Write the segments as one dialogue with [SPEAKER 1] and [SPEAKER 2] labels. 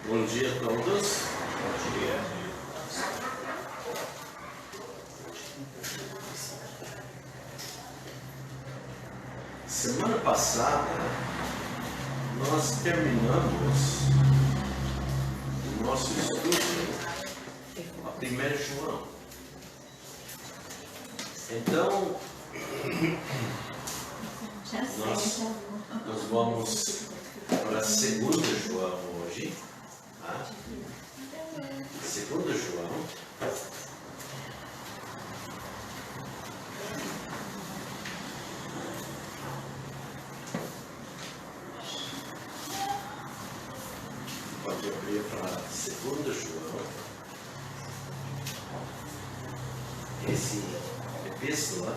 [SPEAKER 1] Bom dia a todos.
[SPEAKER 2] Bom dia.
[SPEAKER 1] Semana passada, nós terminamos o nosso estudo a 1 João. Então, nós vamos para 2 João hoje. Tá? 2 João. Pode abrir para 2 João. Esse epístola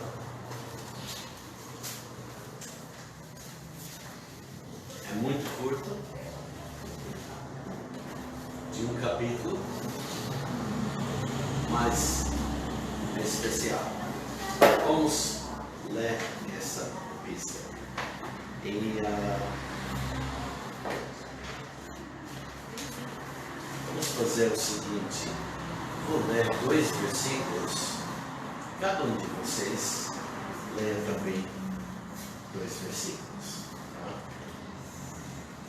[SPEAKER 1] é muito curto, de um capítulo, mas é especial. Vamos ler essa epístola. E vamos fazer o seguinte: vou ler 2 versículos. Cada um de vocês leia também 2 versículos. Tá?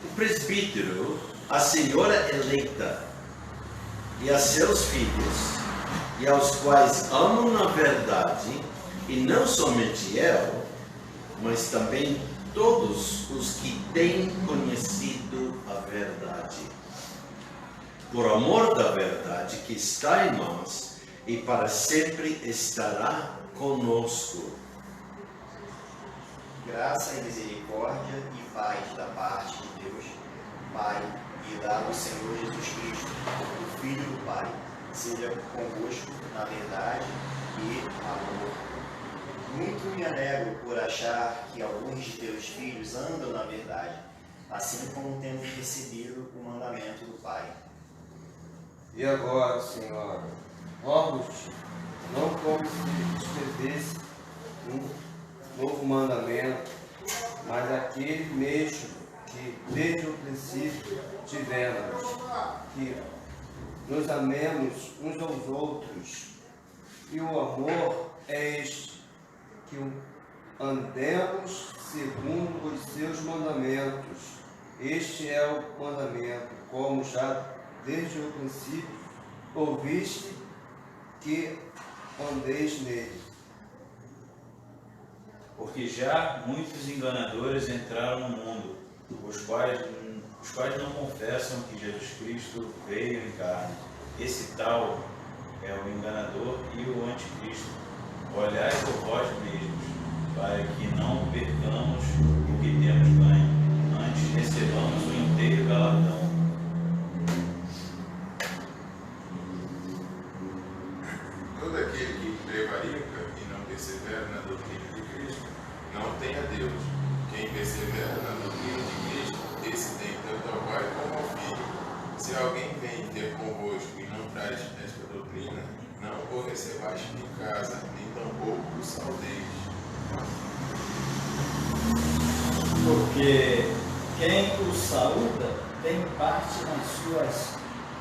[SPEAKER 1] O presbítero, a senhora eleita, e a seus filhos, e aos quais amam na verdade, e não somente eu, mas também todos os que têm conhecido a verdade, por amor da verdade que está em nós, e para sempre estará conosco.
[SPEAKER 2] Graça e misericórdia e paz da parte de Deus, Pai, e da do Senhor Jesus Cristo, o Filho do Pai, seja convosco na verdade e amor. Muito me alegro por achar que alguns de teus filhos andam na verdade, assim como temos recebido o mandamento do Pai.
[SPEAKER 3] E agora, Senhora, rogo-te, não como se escrevesse um novo mandamento, mas aquele mesmo que desde o princípio tivemos, que nos amemos uns aos outros. E o amor é este, que andemos segundo os seus mandamentos. Este é o mandamento, como já desde o princípio ouviste, que andeis nele.
[SPEAKER 4] Porque já muitos enganadores entraram no mundo, os quais não confessam que Jesus Cristo veio em carne. Esse tal é o enganador e o anticristo. Olhai por vós mesmos, para que não percamos o que temos ganho, antes recebamos o inteiro galardão.
[SPEAKER 5] Todo aquele que prevarica e não persevera na doutrina de Cristo, não tem a Deus. Quem persevera na doutrina de Cristo, esse tem tanto ao Pai como ao Filho. Se alguém vem ter convosco e não traz esta doutrina, não o recebais em casa, nem tampouco o saudeis.
[SPEAKER 6] Porque quem o saúda tem parte nas suas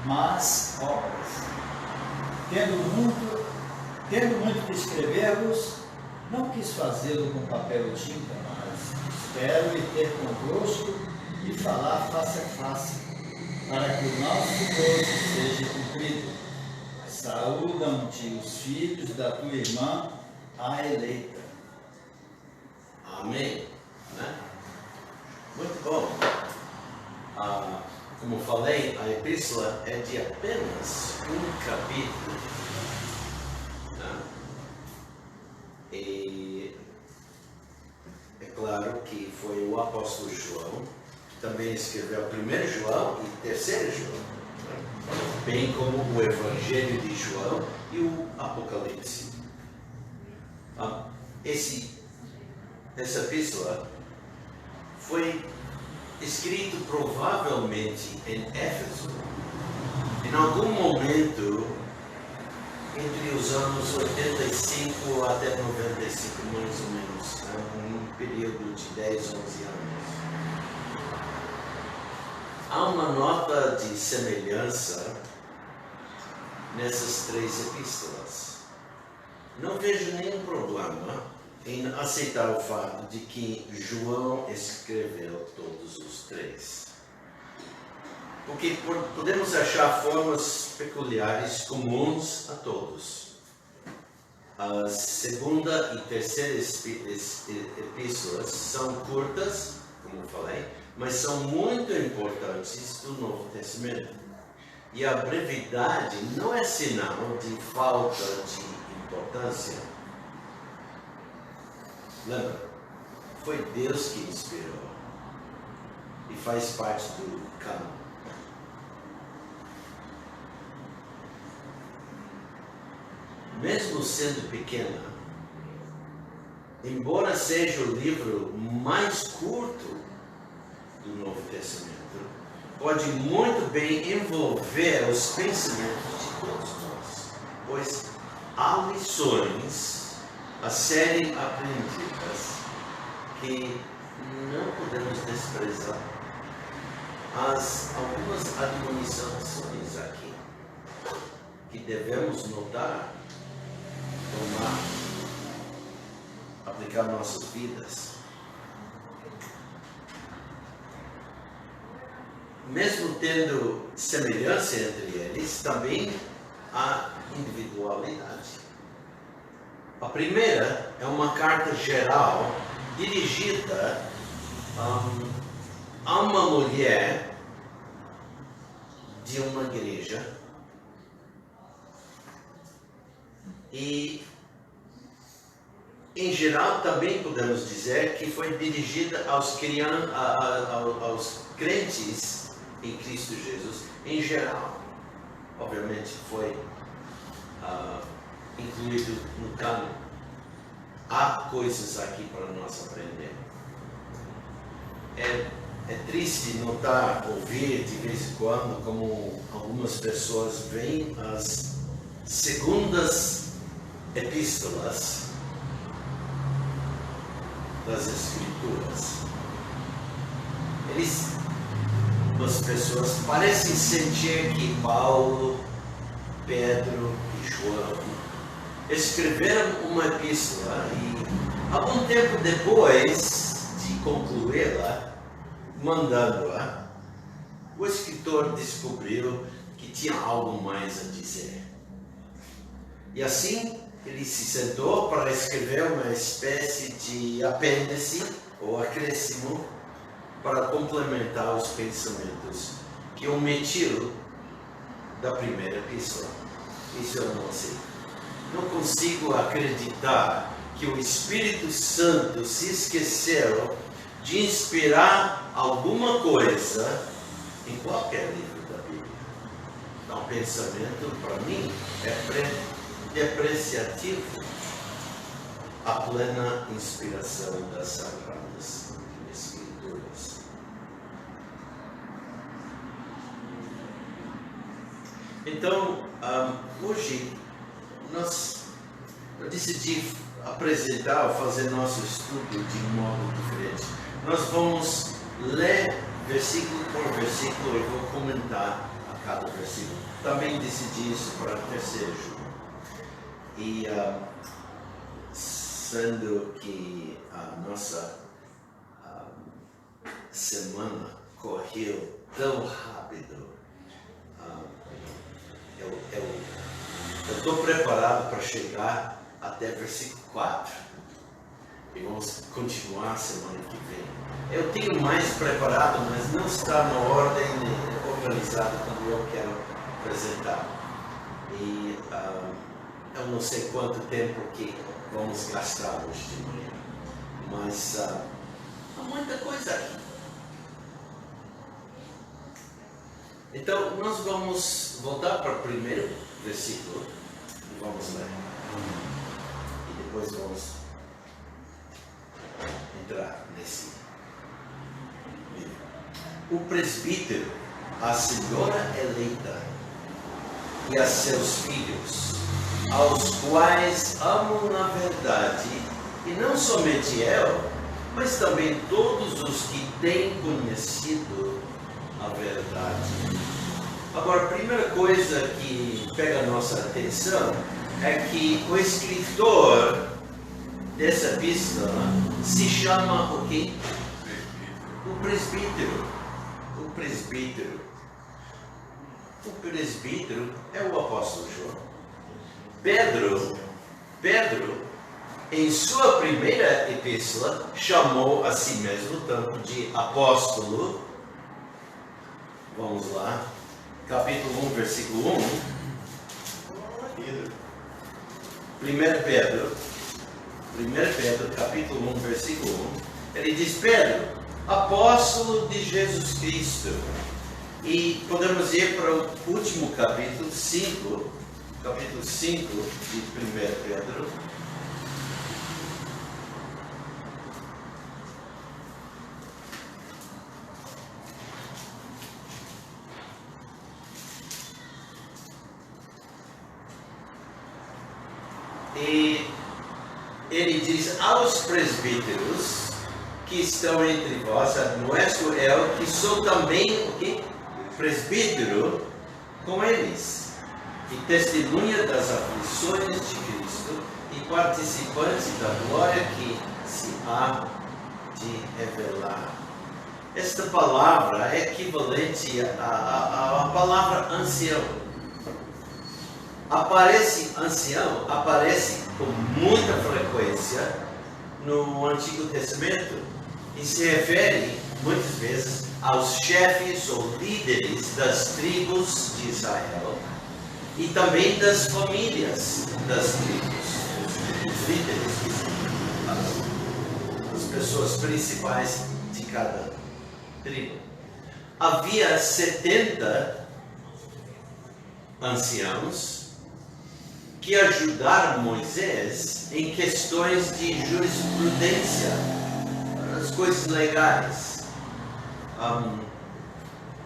[SPEAKER 6] más obras. Tendo muito que escrever-vos, não quis fazê-lo com papel e tinta, mas espero e ter convosco e falar face a face, para que o nosso gozo seja cumprido. Saúdam-te os filhos da tua irmã, a eleita.
[SPEAKER 1] Amém. Né? Muito bom. Como falei, a epístola é de apenas um capítulo. Né? E é claro que foi o apóstolo João que também escreveu 1 João e 3 João, né? Bem como o Evangelho de João e o Apocalipse. Essa epístola foi escrito provavelmente em Éfeso, em algum momento entre os anos 85 até 95, mais ou menos, um período de 10, 11 anos. há uma nota de semelhança nessas 3 epístolas. Não vejo nenhum problema em aceitar o fato de que João escreveu todos os 3. Porque podemos achar formas peculiares comuns a todos. A segunda e terceira epístolas são curtas, como falei, mas são muito importantes do Novo Testamento. E a brevidade não é sinal de falta de importância. Lembra? Foi Deus que inspirou e faz parte do cânon. Mesmo sendo pequena, embora seja o livro mais curto do Novo Testamento, pode muito bem envolver os pensamentos de todos nós, pois há lições a serem aprendidas que não podemos desprezar. Algumas admonições aqui que devemos notar, tomar, aplicar nossas vidas. Mesmo tendo semelhança entre eles, também há individualidade. A primeira é uma carta geral dirigida a uma mulher de uma igreja. E, em geral, também podemos dizer que foi dirigida aos crentes em Cristo Jesus, em geral. Obviamente foi incluído no cânon. Há coisas aqui para nós aprender. É triste notar, ouvir de vez em quando, como algumas pessoas veem as segundas epístolas das Escrituras. As pessoas parecem sentir que Paulo, Pedro e João escreveram uma epístola e, algum tempo depois de concluí-la, mandando-a, o escritor descobriu que tinha algo mais a dizer. E assim, ele se sentou para escrever uma espécie de apêndice ou acréscimo para complementar os pensamentos que omitiu da primeira epístola. Isso eu não sei. Não consigo acreditar que o Espírito Santo se esqueceu de inspirar alguma coisa em qualquer livro da Bíblia. Então, o pensamento, para mim, é depreciativo a plena inspiração das Sagradas Escrituras. Então, hoje, eu decidi apresentar, fazer nosso estudo de modo diferente. Nós vamos ler versículo por versículo e vou comentar a cada versículo. Também decidi isso para o terceiro jogo. E sendo que a nossa semana correu tão rápido, eu estou preparado para chegar até versículo 4. E vamos continuar semana que vem. Eu tenho mais preparado, mas não está na ordem organizada como eu quero apresentar. E eu não sei quanto tempo que vamos gastar hoje de manhã, mas há muita coisa aqui. Então, nós vamos voltar para o primeiro versículo e vamos ler. E depois vamos entrar nesse livro. O presbítero, a senhora eleita e a seus filhos, aos quais amo na verdade, e não somente eu, mas também todos os que têm conhecido a verdade. Agora, a primeira coisa que pega a nossa atenção é que o escritor dessa epístola se chama o quê? O presbítero. O presbítero. O presbítero é o apóstolo João. Pedro, em sua primeira epístola, chamou a si mesmo tanto de apóstolo. Vamos lá. Capítulo 1, versículo 1. 1 Pedro, capítulo 1, versículo 1. Ele diz: Pedro, apóstolo de Jesus Cristo. E podemos ir para o último capítulo 5 de 1 Pedro. E ele diz aos presbíteros que estão entre vós, admoesto eu, que sou também o quê? Presbítero com eles, e testemunha das aflições de Cristo e participante da glória que se há de revelar. Esta palavra é equivalente à palavra ancião. Ancião aparece com muita frequência no Antigo Testamento e se refere muitas vezes aos chefes ou líderes das tribos de Israel e também das famílias das tribos, os líderes, as pessoas principais de cada tribo. Havia 70 anciãos que ajudaram Moisés em questões de jurisprudência, as coisas legais.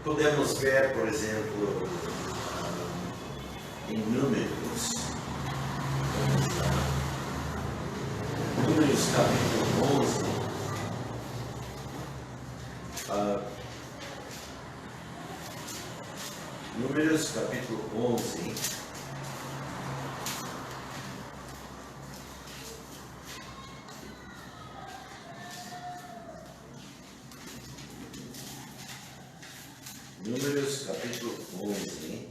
[SPEAKER 1] Podemos ver, por exemplo, em Números, Números capítulo 11, Números capítulo 11, Números capítulo 11.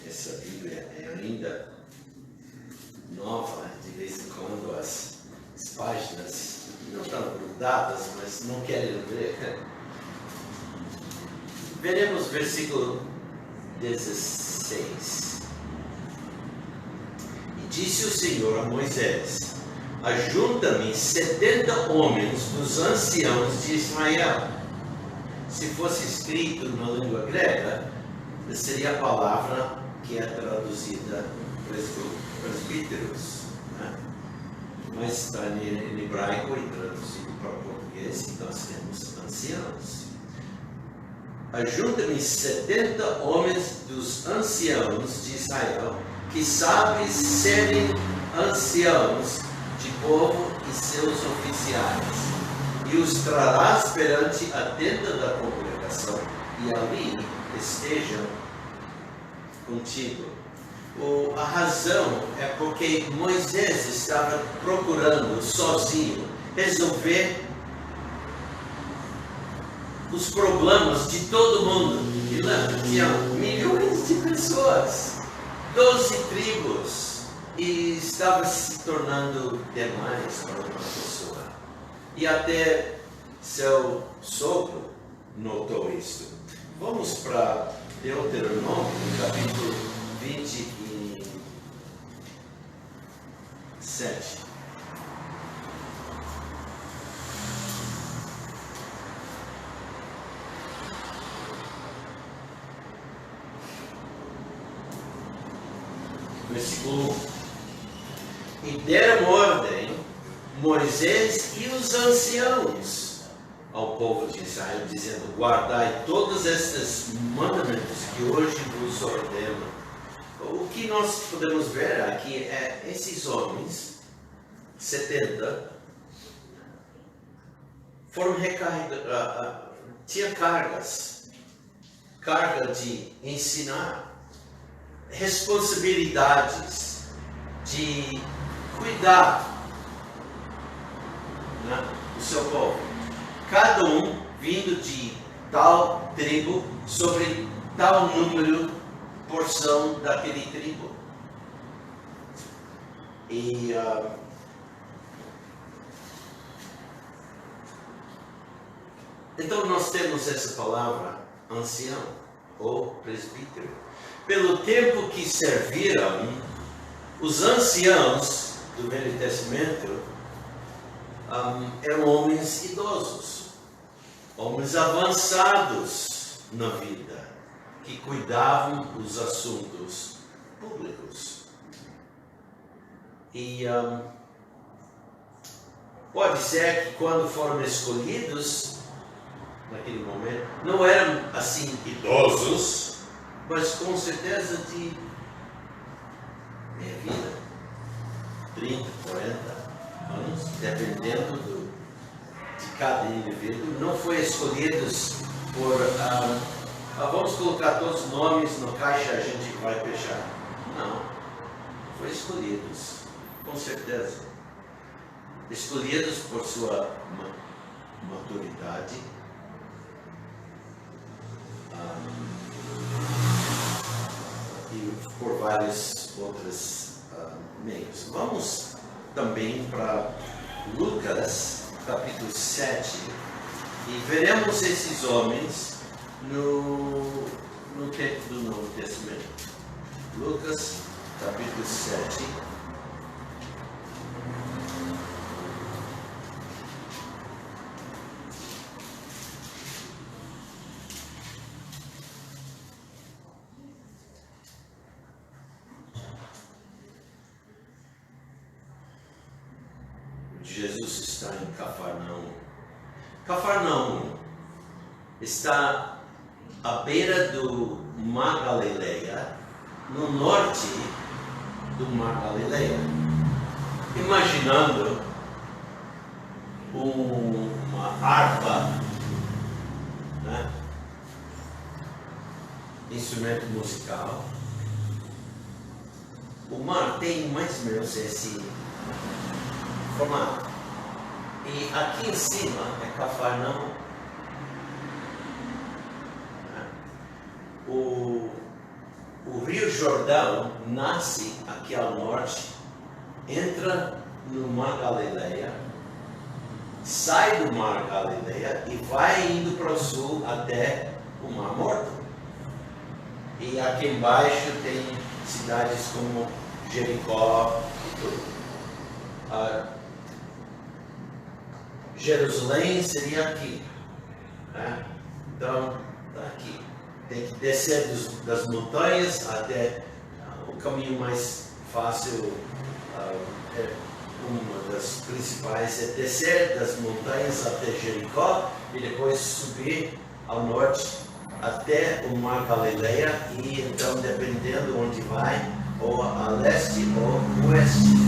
[SPEAKER 1] Essa Bíblia é ainda nova, de vez em quando as páginas não estão grudadas, mas não querem ler. Veremos versículo 16. E disse o Senhor a Moisés: ajunta-me 70 homens dos anciãos de Israel. Se fosse escrito na língua grega, seria a palavra que é traduzida presbíteros, né? Mas está em hebraico e traduzido para português, e nós temos anciãos. Ajunta-me 70 homens dos anciãos de Israel, que sabem serem anciãos de povo e seus oficiais, e os trarás perante a tenda da congregação, e ali estejam contigo. A razão é porque Moisés estava procurando sozinho resolver os problemas de todo mundo. E lembra, tinha milhões de pessoas, 12 tribos, e estava se tornando demais para uma pessoa. E até seu sogro notou isso. Vamos para Deuteronômio, capítulo 27. Versículo 1. E deram ordem Moisés e os anciãos ao povo de Israel, dizendo: guardai todos estes mandamentos que hoje vos ordeno. O que nós podemos ver aqui é esses homens, 70, foram recarregados, tinha carga de ensinar, responsabilidades de cuidar, né, do seu povo. Cada um vindo de tal tribo sobre tal número, porção daquele tribo. E então nós temos essa palavra ancião ou presbítero. Pelo tempo que serviram, os anciãos do Velho Testamento eram homens idosos, homens avançados na vida, que cuidavam dos assuntos públicos. E pode ser que quando foram escolhidos, naquele momento, não eram assim idosos, mas com certeza de meia vida, 30, 40 anos, dependendo de cada indivíduo. Não foi escolhidos por, vamos colocar todos os nomes no caixa, a gente vai fechar. Não, foi escolhidos, com certeza. Escolhidos por sua maturidade, e por vários outros meios. Vamos também para Lucas, capítulo 7, e veremos esses homens no tempo do Novo Testamento. Lucas, capítulo 7. Jesus está em Cafarnaum. Cafarnaum está à beira do Mar Galileia, no norte do Mar Galileia. Imaginando uma harpa, né? Instrumento musical. O mar tem mais ou menos esse formato. E aqui em cima é Cafarnaum. O Rio Jordão nasce aqui ao norte, entra no Mar Galileia, sai do Mar Galileia e vai indo para o sul até o Mar Morto. E aqui embaixo tem cidades como Jericó e tudo. Jerusalém seria aqui, né? Então, está aqui. Tem que descer das montanhas até o caminho mais fácil, uma das principais é descer das montanhas até Jericó e depois subir ao norte até o Mar Galileia e então dependendo onde vai, ou a leste ou oeste.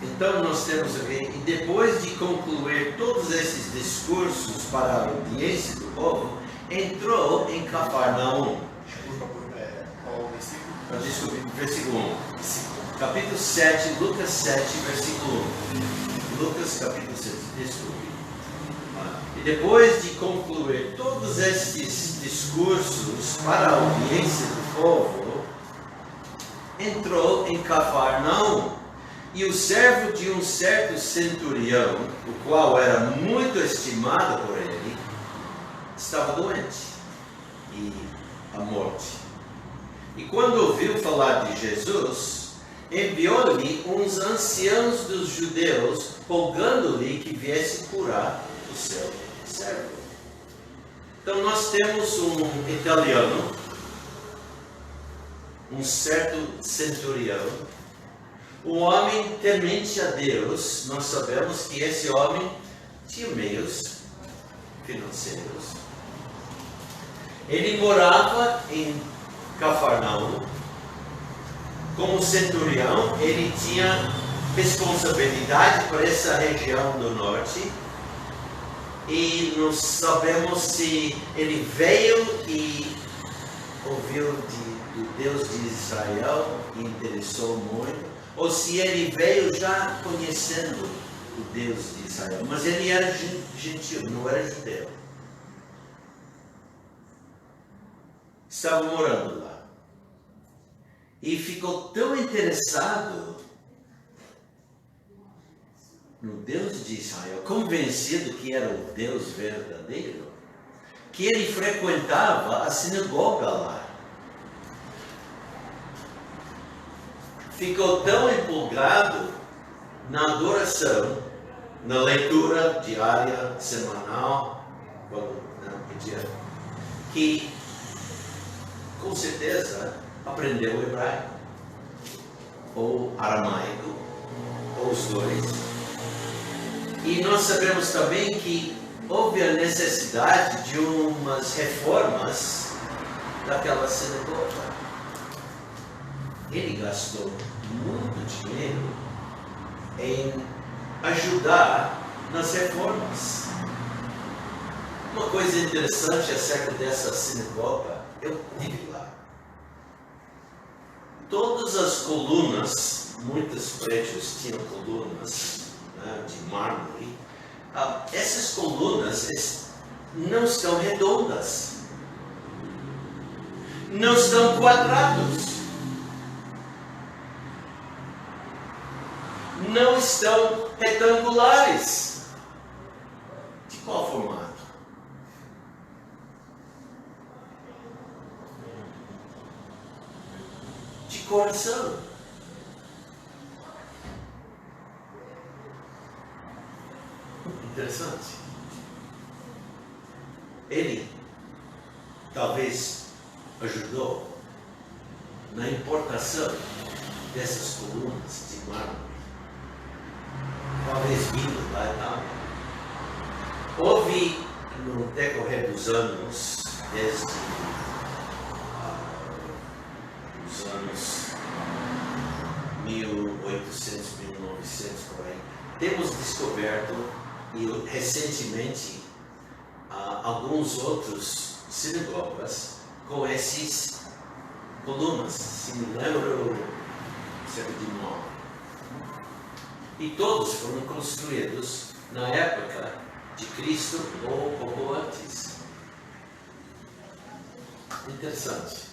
[SPEAKER 1] Então nós temos aqui, e depois de concluir todos esses discursos para a audiência do povo, entrou em Cafarnaum.
[SPEAKER 2] Qual o versículo?
[SPEAKER 1] Desculpe, versículo 1. Capítulo 7, Lucas 7, versículo 1. Lucas capítulo 7, desculpe. E depois de concluir todos esses discursos para a audiência do povo, entrou em Cafarnaum. E o servo de um certo centurião, o qual era muito estimado por ele, estava doente e à morte. E quando ouviu falar de Jesus, enviou-lhe uns anciãos dos judeus, rogando-lhe que viesse curar o seu servo. Então nós temos um italiano, um certo centurião, um homem temente a Deus. Nós sabemos que esse homem tinha meios financeiros. Ele morava em Cafarnaum. Como centurião, ele tinha responsabilidade para essa região do norte e não sabemos se ele veio e ouviu do Deus de Israel e interessou muito, ou se ele veio já conhecendo o Deus de Israel. Mas ele era gentil, não era judeu. Estava morando lá. E ficou tão interessado no Deus de Israel, convencido que era o Deus verdadeiro, que ele frequentava a sinagoga lá. Ficou tão empolgado na adoração, na leitura diária, semanal, quando não podia, que com certeza aprendeu hebraico, ou aramaico, ou os dois. E nós sabemos também que houve a necessidade de umas reformas daquela sinagoga. Ele gastou muito dinheiro em ajudar nas reformas. Uma coisa interessante acerca dessa sinagoga, eu estive lá. Todas as colunas, muitos prédios tinham colunas, né, de mármore. Essas colunas não estão redondas, não estão quadrados, não estão retangulares. De qual formato? De coração. Interessante. Ele talvez ajudou na importação dessas colunas de mármore. Talvez vindo lá e tal. Houve, no decorrer dos anos, desde os anos 1800, 1900, por aí, temos descoberto, e recentemente, alguns outros sinagogas com esses colunas, se me lembro, cerca de 9. E todos foram construídos na época de Cristo ou pouco antes. Interessante.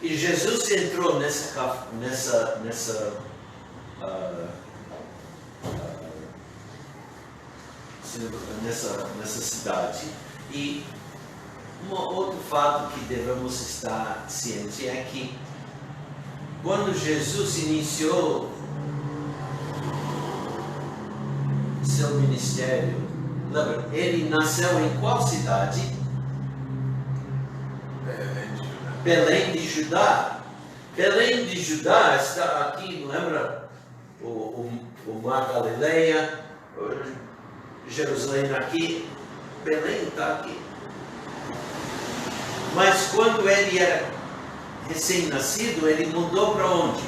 [SPEAKER 1] E Jesus entrou nessa cidade. E um outro fato que devemos estar cientes é que quando Jesus iniciou seu ministério, lembra, ele nasceu em qual cidade? Belém de Judá. Belém de Judá está aqui, lembra? O Mar Galileia, Jerusalém aqui, Belém está aqui. Mas quando ele era recém-nascido, ele mudou para onde?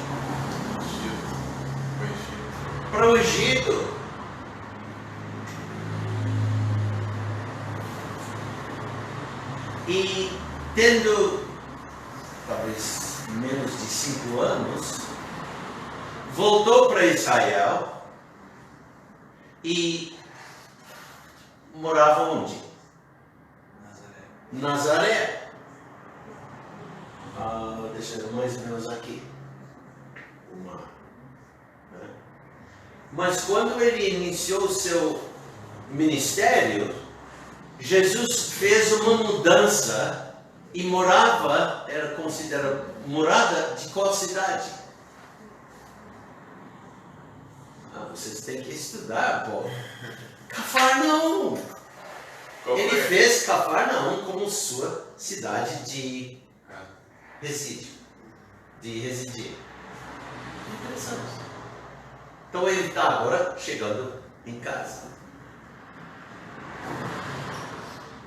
[SPEAKER 1] Para o Egito. E tendo talvez menos de 5 anos, voltou para Israel e morava onde? Nazaré. Deixa eu mais ou menos aqui. O mar. Né? Mas quando ele iniciou o seu ministério, Jesus fez uma mudança e morava, era considerada morada de qual cidade? Vocês têm que estudar, pô. Cafarnaum. Ele fez Cafarnaum como sua cidade de resíduo, de residir. Interessante. Então ele está agora chegando em casa.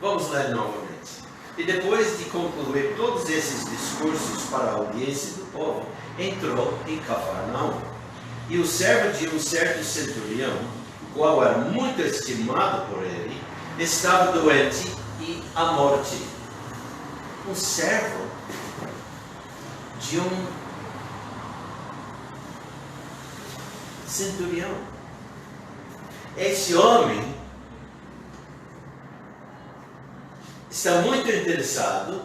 [SPEAKER 1] Vamos ler novamente. E depois de concluir todos esses discursos para a audiência do povo, entrou em Cafarnaum. E o servo de um certo centurião, o qual era muito estimado por ele, estava doente e à morte. Um servo de um centurião. Esse homem está muito interessado,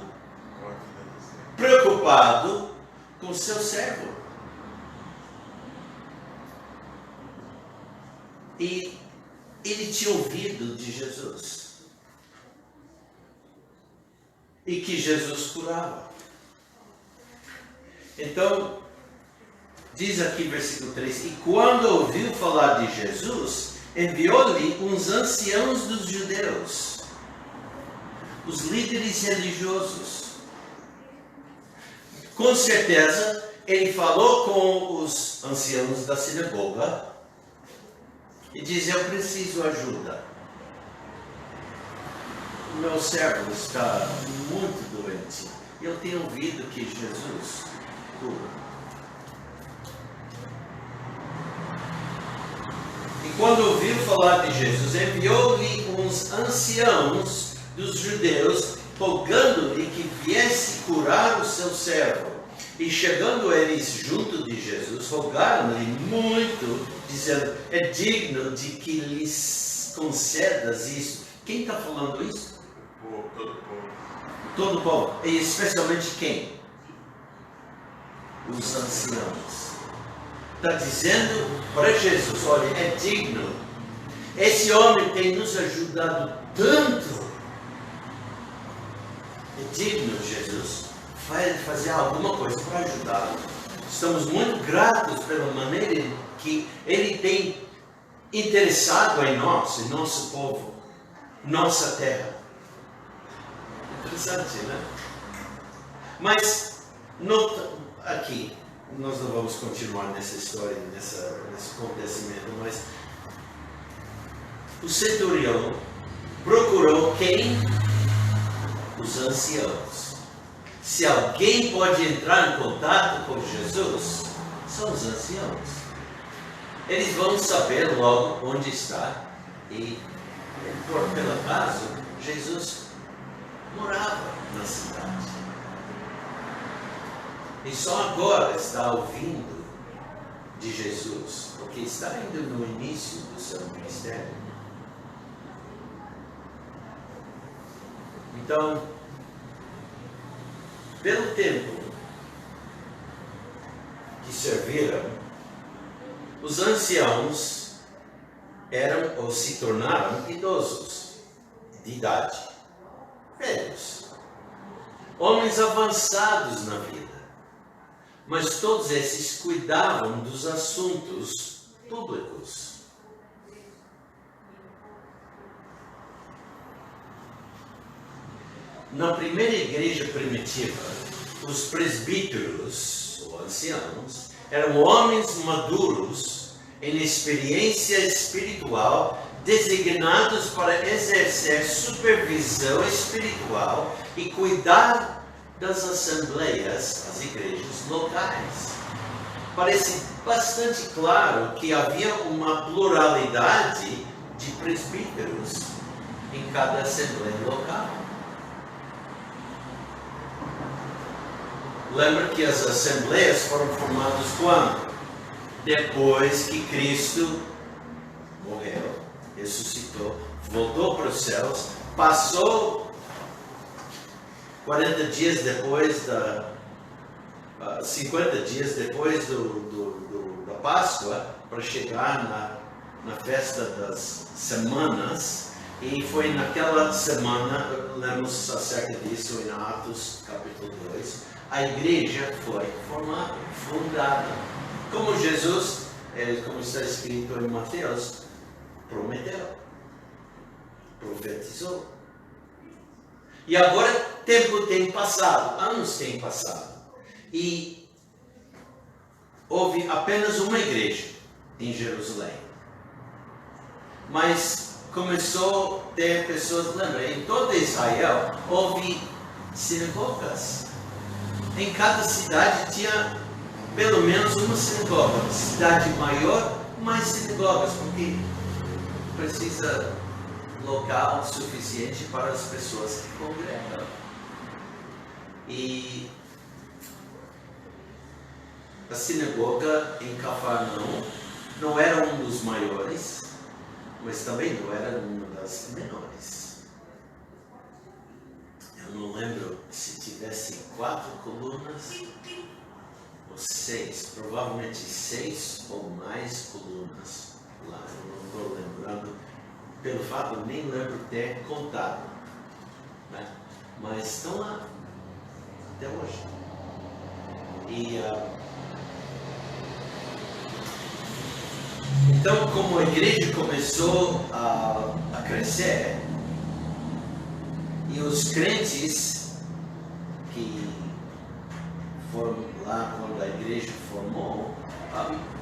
[SPEAKER 1] preocupado com seu servo. E ele tinha ouvido de Jesus. E que Jesus curava. Então, diz aqui versículo 3, e quando ouviu falar de Jesus, enviou-lhe uns anciãos dos judeus, os líderes religiosos. Com certeza, ele falou com os anciãos da sinagoga e diz, eu preciso ajuda. O meu servo está muito doente. Eu tenho ouvido que Jesus cura. E quando ouviu falar de Jesus, enviou-lhe uns anciãos dos judeus, rogando-lhe que viesse curar o seu servo. E chegando eles junto de Jesus, rogaram-lhe muito, dizendo, é digno de que lhes concedas isso. Quem está falando isso?
[SPEAKER 5] Todo o povo.
[SPEAKER 1] Todo o povo. E especialmente quem? Os anciãos. Está dizendo para Jesus, olha, é digno. Esse homem tem nos ajudado tanto. É digno, Jesus, fazer alguma coisa para ajudá-lo. Estamos muito gratos pela maneira que ele tem interessado em nós, em nosso povo, nossa terra. Interessante, né? Mas, aqui, nós não vamos continuar nessa história, nesse acontecimento, mas o centurião procurou quem? Os anciãos. Se alguém pode entrar em contato com Jesus, são os anciãos. Eles vão saber logo onde está e, pelo acaso, Jesus morava na cidade. E só agora está ouvindo de Jesus, porque está ainda no início do seu ministério. Então, pelo tempo que serviram, os anciãos eram ou se tornaram idosos de idade, velhos, homens avançados na vida. Mas todos esses cuidavam dos assuntos públicos. Na primeira igreja primitiva, os presbíteros, ou anciãos, eram homens maduros em experiência espiritual, designados para exercer supervisão espiritual e cuidar das assembleias, as igrejas locais. Parece bastante claro que havia uma pluralidade de presbíteros em cada assembleia local. Lembra que as assembleias foram formadas quando? Depois que Cristo morreu, ressuscitou, voltou para os céus, passou 40 dias depois 50 dias depois da Páscoa, para chegar na festa das semanas, e foi naquela semana, lemos acerca disso em Atos capítulo 2, a igreja foi formada, fundada, como Jesus, como está escrito em Mateus, prometeu, profetizou. E agora tempo tem passado, anos têm passado, e houve apenas uma igreja em Jerusalém. Mas começou a ter pessoas, lembra, em toda Israel houve sinagogas. Em cada cidade tinha pelo menos uma sinagoga. Cidade maior, mais sinagogas, porque precisa local suficiente para as pessoas que congregam. E a sinagoga em Cafarnaum não era um dos maiores, mas também não era uma das menores. Eu não lembro se tivesse 4 colunas ou 6, provavelmente 6 ou mais colunas lá. Eu não estou lembrando, pelo fato eu nem lembro ter contado, né? Mas estão lá até hoje. E então, como a igreja começou a crescer, e os crentes que foram lá quando a igreja formou,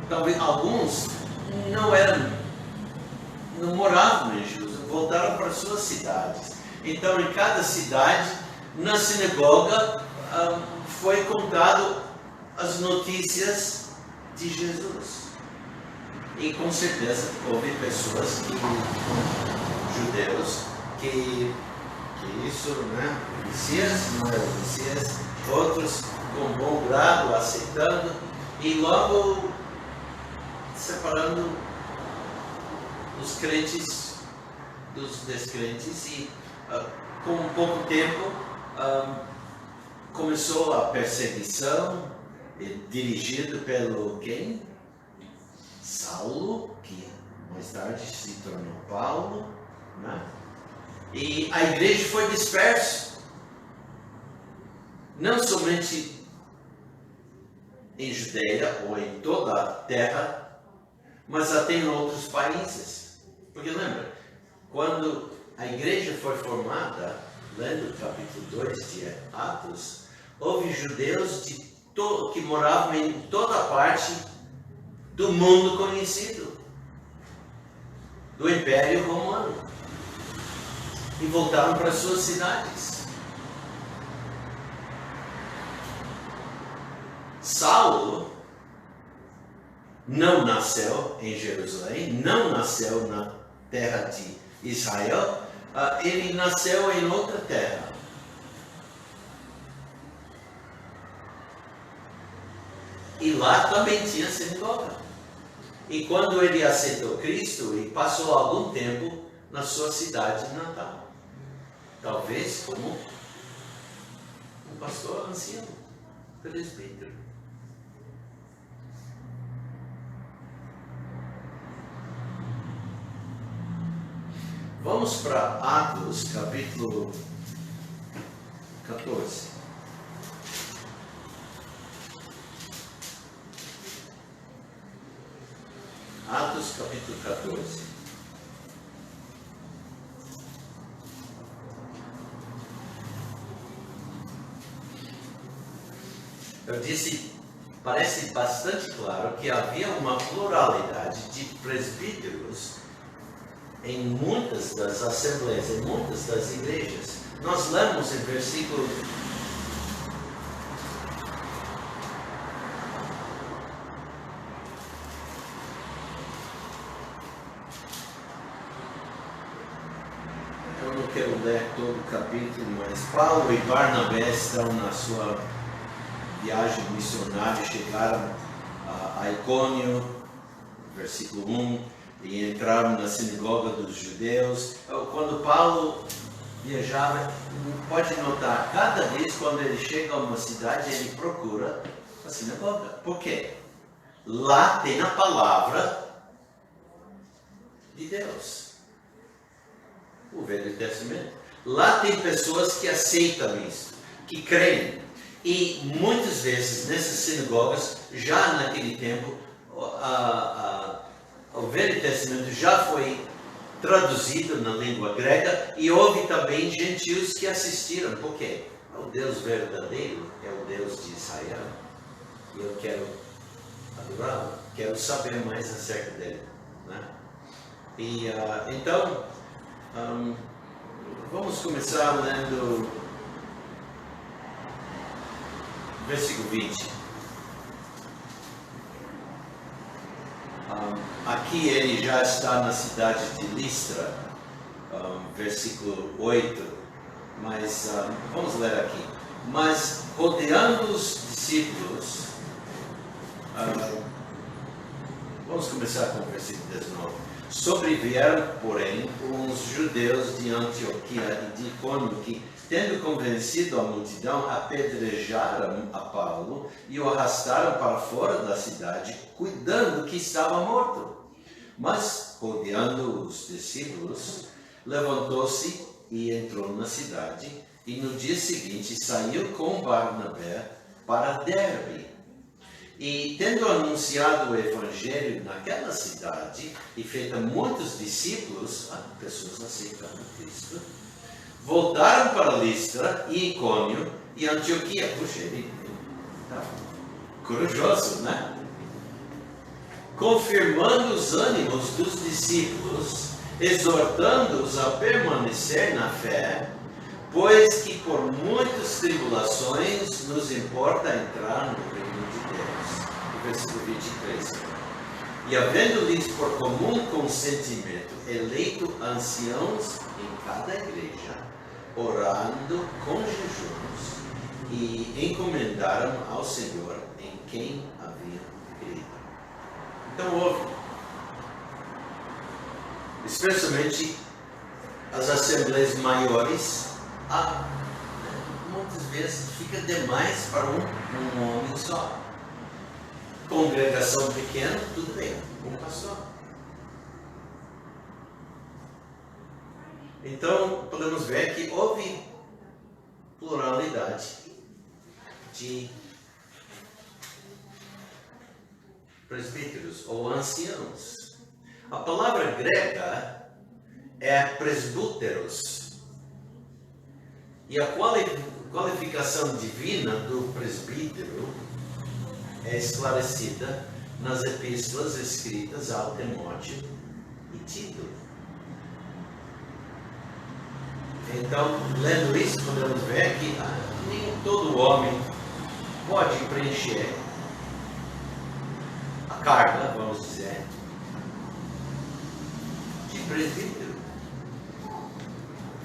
[SPEAKER 1] talvez alguns não moravam em Jerusalém, voltaram para suas cidades. Então, em cada cidade, na sinagoga, foi contado as notícias de Jesus. E com certeza houve pessoas judeus, que isso, né? Messias, não era Messias, outros com bom grado aceitando e logo separando os crentes dos descrentes. E com pouco tempo começou a perseguição dirigida pelo quem? Saulo, que mais tarde se tornou Paulo, né? E a igreja foi dispersa, não somente em Judeia ou em toda a terra, mas até em outros países. Porque lembra, quando a igreja foi formada, lendo o capítulo 2 de Atos, houve judeus que moravam em toda a parte do mundo conhecido, do Império Romano, e voltaram para suas cidades. Saulo não nasceu em Jerusalém, não nasceu na terra de Israel, ele nasceu em outra terra. E lá também tinha sinagoga. E quando ele aceitou Cristo, e passou algum tempo na sua cidade natal, talvez como um pastor ancião, presbítero. Vamos para Atos, capítulo 14. Atos, capítulo 14. Eu disse, parece bastante claro que havia uma pluralidade de presbíteros em muitas das assembleias, em muitas das igrejas. Nós lemos em versículo 'Eu não quero ler todo o capítulo, mas Paulo e Barnabé estão na sua viagem missionária, chegaram a Icônio, versículo 1, e entraram na sinagoga dos judeus. Quando Paulo viajava, pode notar, cada vez quando ele chega a uma cidade, ele procura a sinagoga. Por quê? Lá tem a palavra de Deus, o Velho Testamento. Lá tem pessoas que aceitam isso, que creem. E muitas vezes nessas sinagogas, já naquele tempo, o Velho Testamento já foi traduzido na língua grega e houve também gentios que assistiram. Por quê? O Deus verdadeiro é o Deus de Israel e eu quero adorá-lo, quero saber mais acerca dele, né? E então, vamos começar lendo versículo 20. Aqui ele já está na cidade de Listra, versículo 8, mas vamos ler aqui. Mas rodeando os discípulos, vamos começar com o versículo 19. Sobrevieram, porém, uns judeus de Antioquia e de Icônio que, tendo convencido a multidão, apedrejaram a Paulo e o arrastaram para fora da cidade, cuidando que estava morto. Mas, rodeando os discípulos, levantou-se e entrou na cidade, e no dia seguinte saiu com Barnabé para Derbe. E, tendo anunciado o Evangelho naquela cidade e feito muitos discípulos, pessoas aceitando Cristo, voltaram para Listra e Icônio e Antioquia. Puxa, ele está corajoso, né? Confirmando os ânimos dos discípulos, exortando-os a permanecer na fé, pois que por muitas tribulações nos importa entrar no reino de Deus. Versículo 23. E havendo-lhes por comum consentimento eleito anciãos em cada igreja, orando com jejuns, e encomendaram ao Senhor em quem haviam crido. Então houve, especialmente as assembleias maiores, muitas vezes fica demais para um homem só. Congregação pequena, tudo bem, um pastor. Então, podemos ver que houve pluralidade de presbíteros ou anciãos. A palavra grega é presbúteros. E a qualificação divina do presbítero é esclarecida nas epístolas escritas ao Timóteo e Tito. Então, lendo isso, podemos ver que nem todo homem pode preencher a carga, vamos dizer, de presbítero.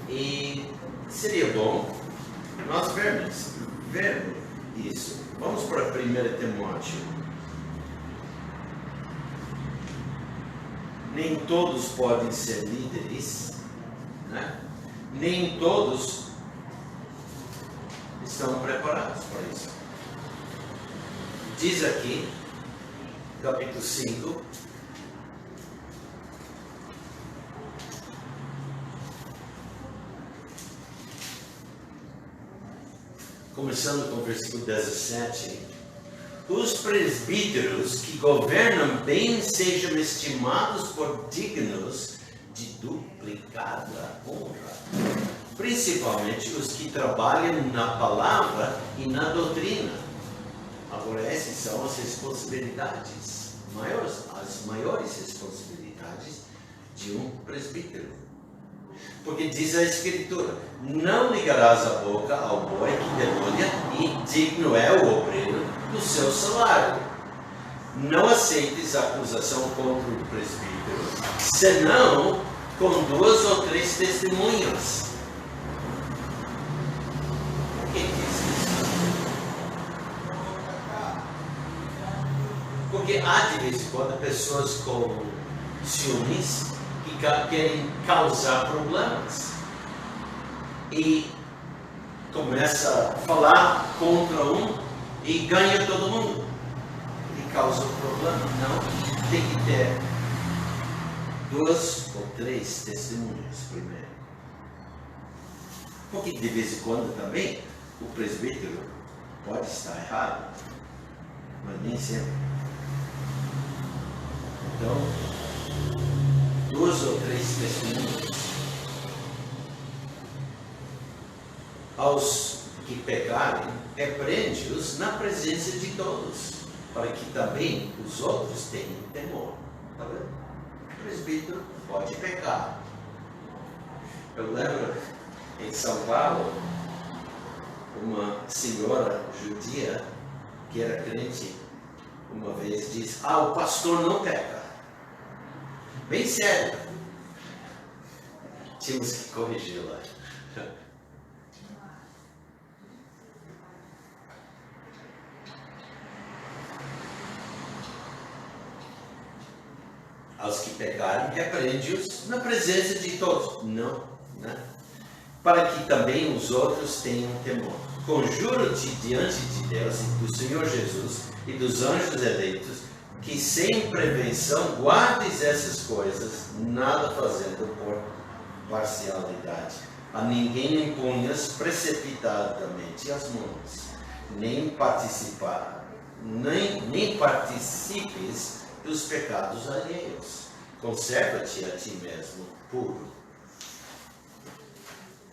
[SPEAKER 1] E seria bom nós vermos isso. Vamos para 1 Timóteo. Nem todos podem ser líderes, né? Nem todos estão preparados para isso. Diz aqui, capítulo 5, começando com o versículo 17, os presbíteros que governam bem sejam estimados por dignos de duplicada honra, principalmente os que trabalham na palavra e na doutrina. Agora, essas são as responsabilidades maiores, as maiores responsabilidades de um presbítero. Porque diz a Escritura: não ligarás a boca ao boi que debulha, e digno é o obreiro do seu salário. Não aceites acusação contra o presbítero, senão com 2 ou 3 testemunhas. Por que diz isso? Porque há de vez em quando pessoas com ciúmes que querem causar problemas e começa a falar contra um e ganha todo mundo e causa um problema. Não, tem que ter 2 ou 3 testemunhas primeiro, porque de vez em quando também o presbítero pode estar errado, mas nem sempre. Então, 2 ou 3 testemunhas. Aos que pecarem, repreende-os na presença de todos, para que também os outros tenham temor. Tá vendo? O presbítero pode pecar. Eu lembro em São Paulo, uma senhora judia que era crente, uma vez disse: o pastor não peca. bem sério. Tínhamos que corrigi-la. Aos que pecarem, repreende-os na presença de todos. Não, né? Para que também os outros tenham temor. Conjuro-te diante de Deus e do Senhor Jesus e dos anjos eleitos, que sem prevenção guardes essas coisas, nada fazendo por parcialidade. A ninguém imponhas precipitadamente as mãos, nem participes dos pecados alheios. Conserva-te a ti mesmo puro.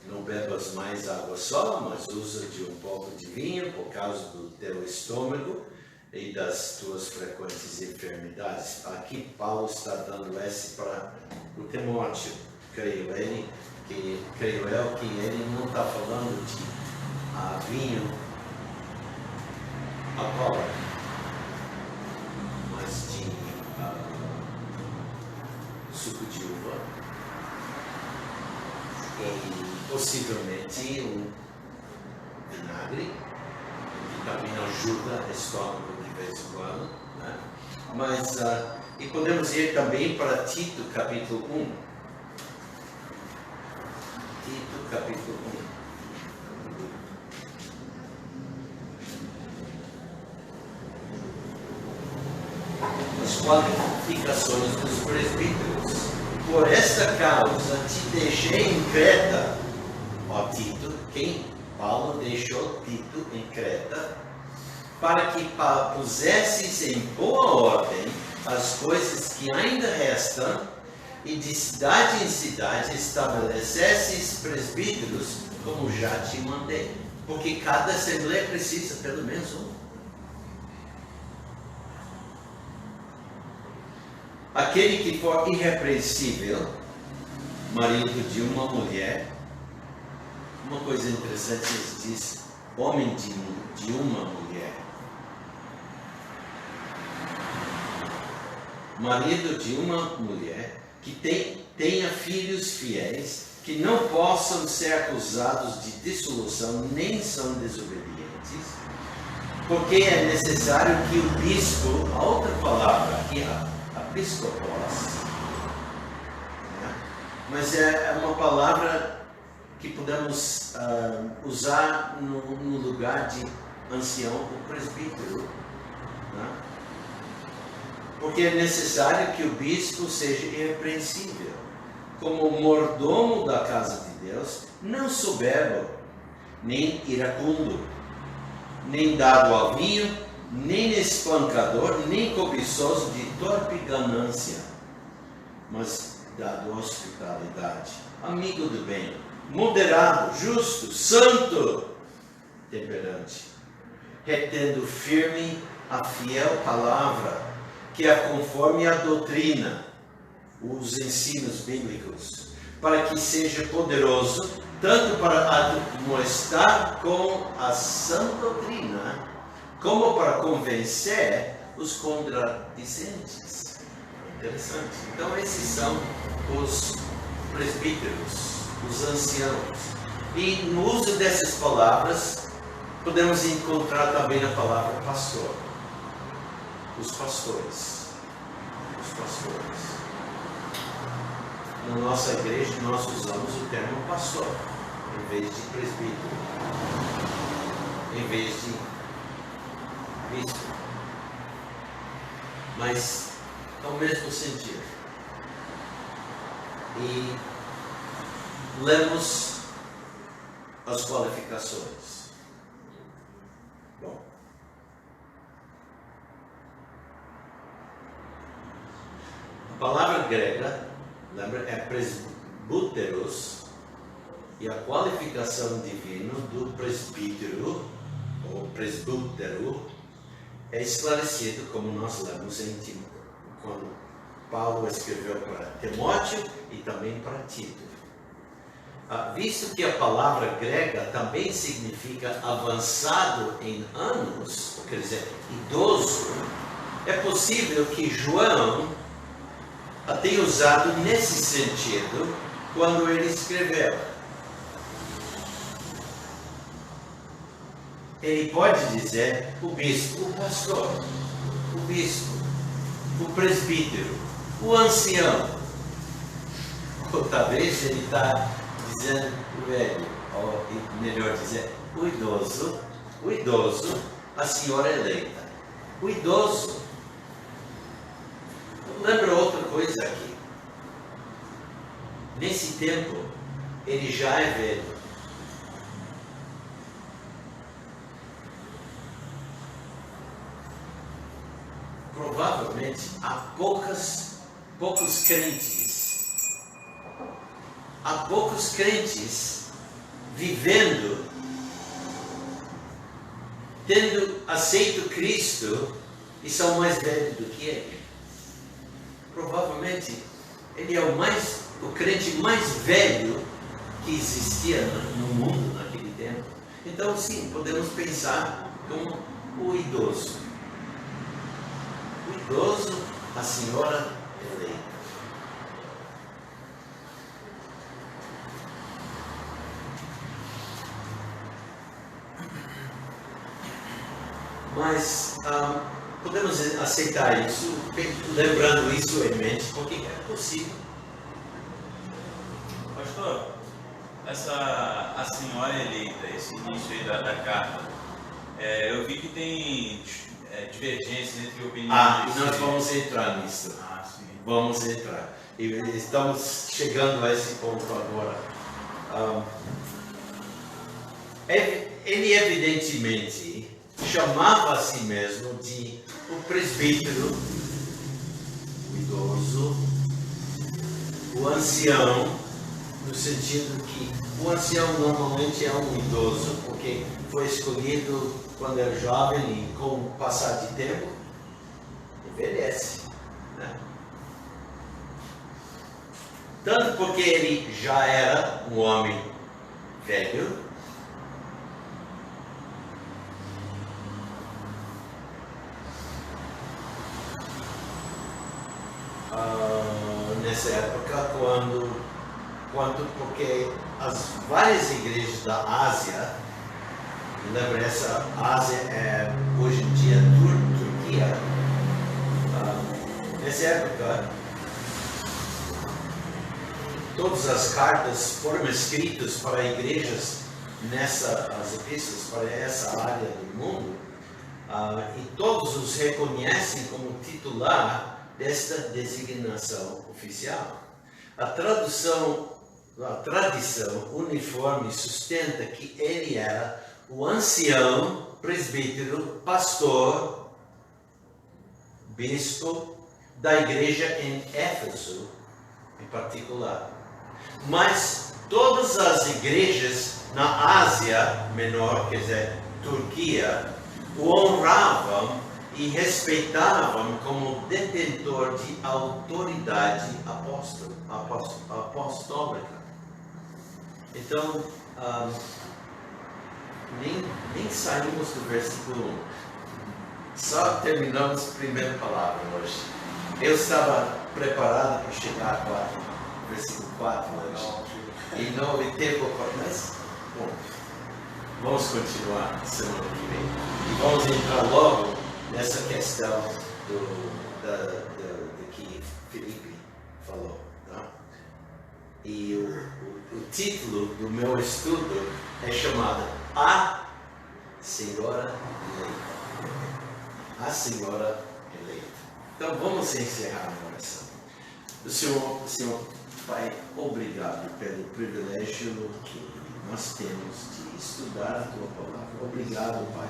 [SPEAKER 1] Não bebas mais água só, mas usa de um pouco de vinho por causa do teu estômago e das tuas frequentes enfermidades. Aqui Paulo está dando esse para o Timóteo. Creio eu que ele não está falando de vinho alcoólico, mas de suco de uva e possivelmente um vinagre, que também ajuda o estômago de vez em quando, né? Mas, e podemos ir também para Tito capítulo 1. Tito capítulo 1. As qualificações dos presbíteros. Por esta causa te deixei em Creta, ó Tito, quem? Paulo deixou Tito em Creta, para que pusesses em boa ordem as coisas que ainda restam, e de cidade em cidade estabelecesses presbíteros, como já te mandei. Porque cada assembleia precisa pelo menos um. Aquele que for irrepreensível, marido de uma mulher, uma coisa interessante, diz homem de uma mulher. Marido de uma mulher que tenha filhos fiéis, que não possam ser acusados de dissolução, nem são desobedientes, porque é necessário que o bispo, a outra palavra aqui, episcopos, né? Mas é uma palavra que podemos usar no lugar de ancião ou presbítero, né? Porque é necessário que o bispo seja irrepreensível, como mordomo da casa de Deus, não soberbo, nem iracundo, nem dado ao vinho, nem espancador, nem cobiçoso de torpe ganância, mas dado hospitalidade, amigo do bem, moderado, justo, santo, temperante, retendo firme a fiel palavra, que é conforme a doutrina, os ensinos bíblicos, para que seja poderoso, tanto para admoestar com a sã doutrina, como para convencer os contradicentes. Interessante. Então, esses são os presbíteros, os anciãos. E no uso dessas palavras, podemos encontrar também a palavra pastor. Os pastores. Os pastores. Na nossa igreja, nós usamos o termo pastor, em vez de presbítero, em vez de bispo, mas ao mesmo sentido. E lemos as qualificações. Bom, a palavra grega, lembra, é presbúteros, e a qualificação divina do presbítero ou presbútero é esclarecido, como nós lemos em Tito, quando Paulo escreveu para Timóteo e também para Tito. Visto que a palavra grega também significa avançado em anos, quer dizer, idoso, é possível que João a tem usado nesse sentido quando ele escreveu. Ele pode dizer o bispo, o pastor, o bispo, o presbítero, o ancião. Ou talvez ele está dizendo o velho, ou melhor dizer, o idoso, a senhora eleita. O idoso. Lembra outra coisa aqui. Nesse tempo, ele já é velho. Provavelmente há poucos crentes vivendo, tendo aceito Cristo e são mais velhos do que ele. Provavelmente ele é o crente mais velho que existia no mundo naquele tempo. Então sim, podemos pensar como o idoso. O idoso, a senhora eleita. Mas podemos aceitar isso, lembrando isso em mente, porque é possível.
[SPEAKER 4] Pastor, a senhora eleita, esse início aí da carta, eu vi que tem divergências entre opiniões.
[SPEAKER 1] Nós vamos entrar nisso.
[SPEAKER 4] Sim.
[SPEAKER 1] Vamos entrar. E estamos chegando a esse ponto agora. Ele evidentemente chamava a si mesmo de o presbítero, o idoso, o ancião, no sentido que o ancião normalmente é um idoso, porque foi escolhido quando era jovem e com o passar de tempo, envelhece. Né? Tanto porque ele já era um homem velho, nessa época, porque as várias igrejas da Ásia, lembra, essa Ásia é hoje em dia Turquia, nessa época todas as cartas foram escritas para igrejas as epístolas para essa área do mundo, e todos os reconhecem como titular desta designação oficial. A tradição uniforme sustenta que ele era o ancião, presbítero, pastor, bispo da igreja em Éfeso, em particular. Mas todas as igrejas na Ásia Menor, quer dizer, Turquia, o honravam e respeitavam como detentor de autoridade apostólica. Então, nem saímos do versículo 1. Só terminamos a primeira palavra hoje. Eu estava preparado para chegar a versículo 4 hoje. E não teve oportunidade. Mas, bom, vamos continuar semana que vem. E vamos entrar logo nessa questão que Felipe falou. Tá? E o título do meu estudo é chamado A Senhora Eleita. A Senhora Eleita. Então vamos encerrar a oração. Senhor Pai, obrigado pelo privilégio que nós temos de estudar a Tua Palavra. Obrigado, Pai,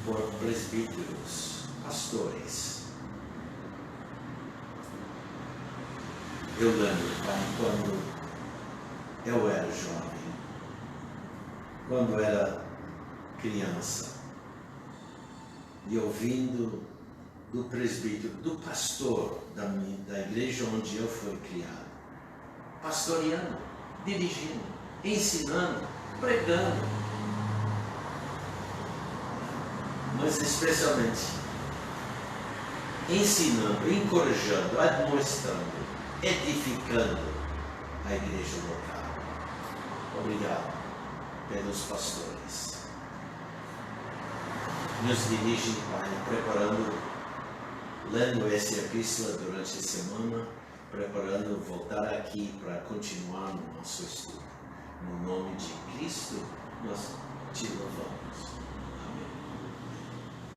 [SPEAKER 1] por presbíteros, pastores. Eu lembro, Pai, quando eu era jovem, quando era criança, e ouvindo do presbítero, do pastor da igreja onde eu fui criado, pastoreando, dirigindo, ensinando, pregando, mas especialmente ensinando, encorajando, admoestando, edificando a igreja local. Obrigado pelos pastores. Nos dirigem, Pai, preparando, lendo essa epístola durante a semana, preparando voltar aqui para continuar no nosso estudo. No nome de Cristo, nós te louvamos.